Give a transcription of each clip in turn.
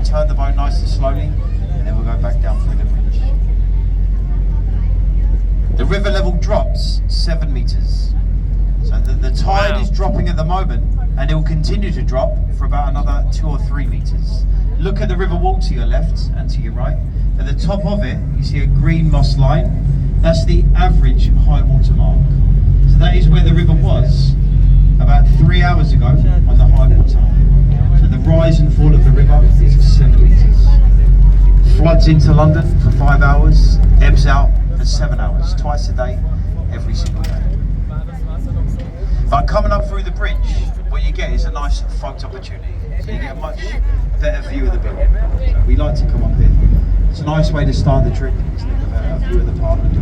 we'll turn the boat nice and slowly, and then we'll go back down through the bridge. The river level drops 7 meters. So the tide is dropping at the moment, and it will continue to drop for about another 2 or 3 meters. Look at the river wall to your left and to your right. At the top of it, you see a green moss line. That's the average high water mark. So that is where the river was about 3 hours ago on the high water. So the rise and fall of the river is 7 meters. Floods into London for 5 hours, ebbs out for 7 hours, twice a day, every single day. But coming up through the bridge, what you get is a nice photo opportunity. So you get a much better view of the building. So we like to come up here. It's a nice way to start the trip, isn't it? A view of the Parliament.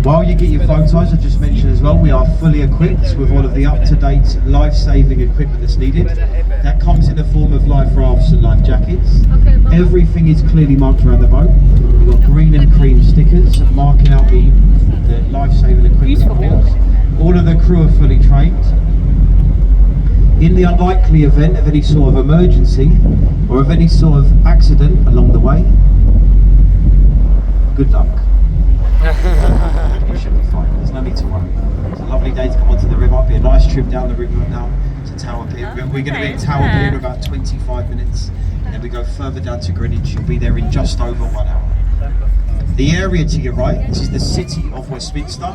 While you get your photos, I just mentioned as well, we are fully equipped with all of the up-to-date life-saving equipment that's needed. That comes in the form of life rafts and life jackets. Everything is clearly marked around the boat. We've got green and cream stickers marking out the life-saving equipment on board. All of the crew are fully trained. In the unlikely event of any sort of emergency or of any sort of accident along the way, good luck. You should be fine. There's no need to worry. It's a lovely day to come onto the river. It'll be a nice trip down the river now to Tower Pier. We're going to be at Tower Pier in about 25 minutes. And then we go further down to Greenwich. You'll be there in just over 1 hour. The area to your right, this is the city of Westminster.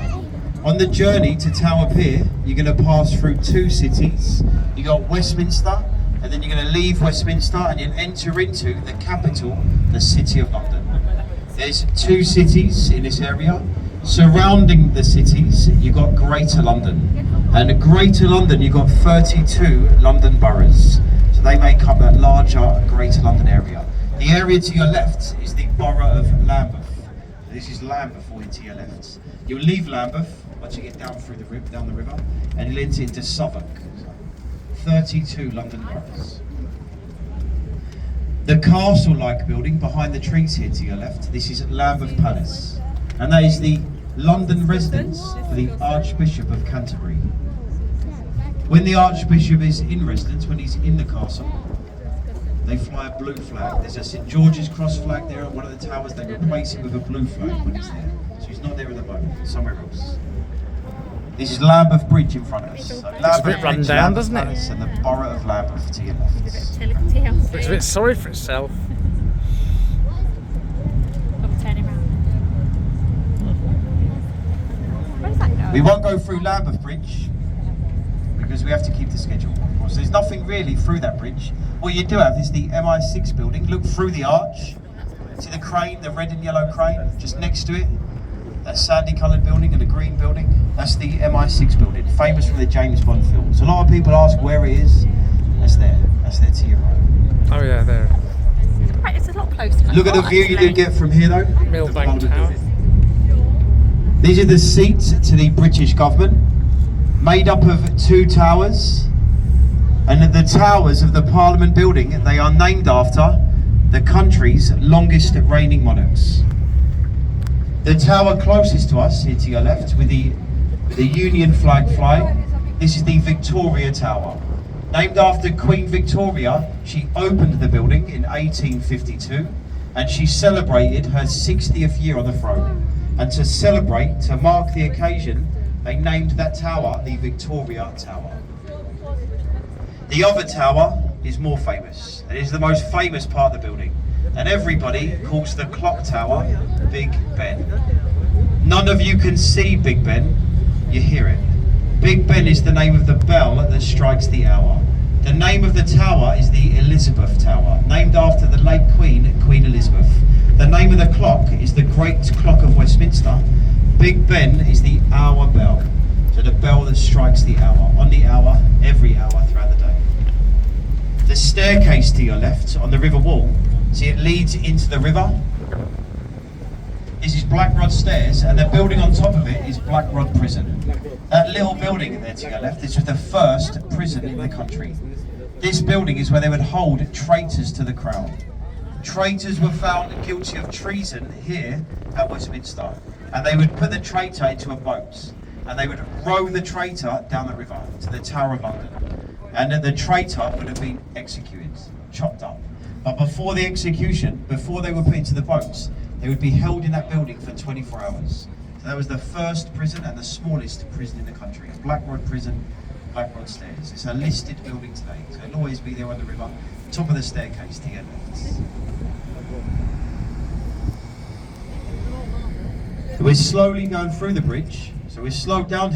On the journey to Tower Pier, you're going to pass through 2 cities. You got Westminster, and then you're going to leave Westminster and you'll enter into the capital, the City of London. There's 2 cities in this area. Surrounding the cities, you've got Greater London. And Greater London, you've got 32 London boroughs. So they make up that larger Greater London area. The area to your left is the borough of Lambeth. This is Lambeth all to your left. You'll leave Lambeth once you get down through the river, and you'll enter into Southwark. 32 London boroughs. The castle-like building behind the trees here to your left, this is Lambeth Palace. And that is the London residence for the Archbishop of Canterbury. When the Archbishop is in residence, when he's in the castle, they fly a blue flag. There's a St George's Cross flag there at one of the towers. They replace it with a blue flag when he's there. So he's not there at the moment, somewhere else. This is Lambeth Bridge in front of us. So it's a bit run down, doesn't it? And the borough of Lambeth to your left. It's a bit sorry for itself. We won't go through Lambeth Bridge because we have to keep the schedule. Of course, there's nothing really through that bridge. What you do have is the MI6 building. Look through the arch. See the crane, the red and yellow crane, just next to it. That sandy coloured building and a green building. That's the MI6 building, famous from the James Bond films. So a lot of people ask where it is. That's there. That's there to your right. Oh yeah, there. It's a lot closer. Look at the view you do get from here though. Millbank Tower. These are the seats to the British government, made up of 2 towers. And the towers of the Parliament building, they are named after the country's longest reigning monarchs. The tower closest to us, here to your left, with the Union flag flying, this is the Victoria Tower. Named after Queen Victoria, she opened the building in 1852 and she celebrated her 60th year on the throne. And to celebrate, to mark the occasion, they named that tower the Victoria Tower. The other tower is more famous. It is the most famous part of the building. And everybody calls the clock tower Big Ben. None of you can see Big Ben, you hear it. Big Ben is the name of the bell that strikes the hour. The name of the tower is the Elizabeth Tower, named after the late Queen, Queen Elizabeth. The name of the clock is the Great Clock of Westminster. Big Ben is the hour bell, so the bell that strikes the hour, on the hour, every hour throughout the day. The staircase to your left on the river wall, see it leads into the river. This is Blackrod Stairs, and the building on top of it is Blackrod Prison. That little building there to your left, this was the first prison in the country. This building is where they would hold traitors to the crown. Traitors were found guilty of treason here at Westminster, and they would put the traitor into a boat, and they would row the traitor down the river to the Tower of London. and that the traitor would have been executed, chopped up. But before the execution, before they were put into the boats, they would be held in that building for 24 hours. So that was the first prison and the smallest prison in the country. A Black Rod prison, Black Rod Stairs. It's a listed building today, so it'll always be there on the river, top of the staircase to get there. We're slowly going through the bridge, so we're slowed down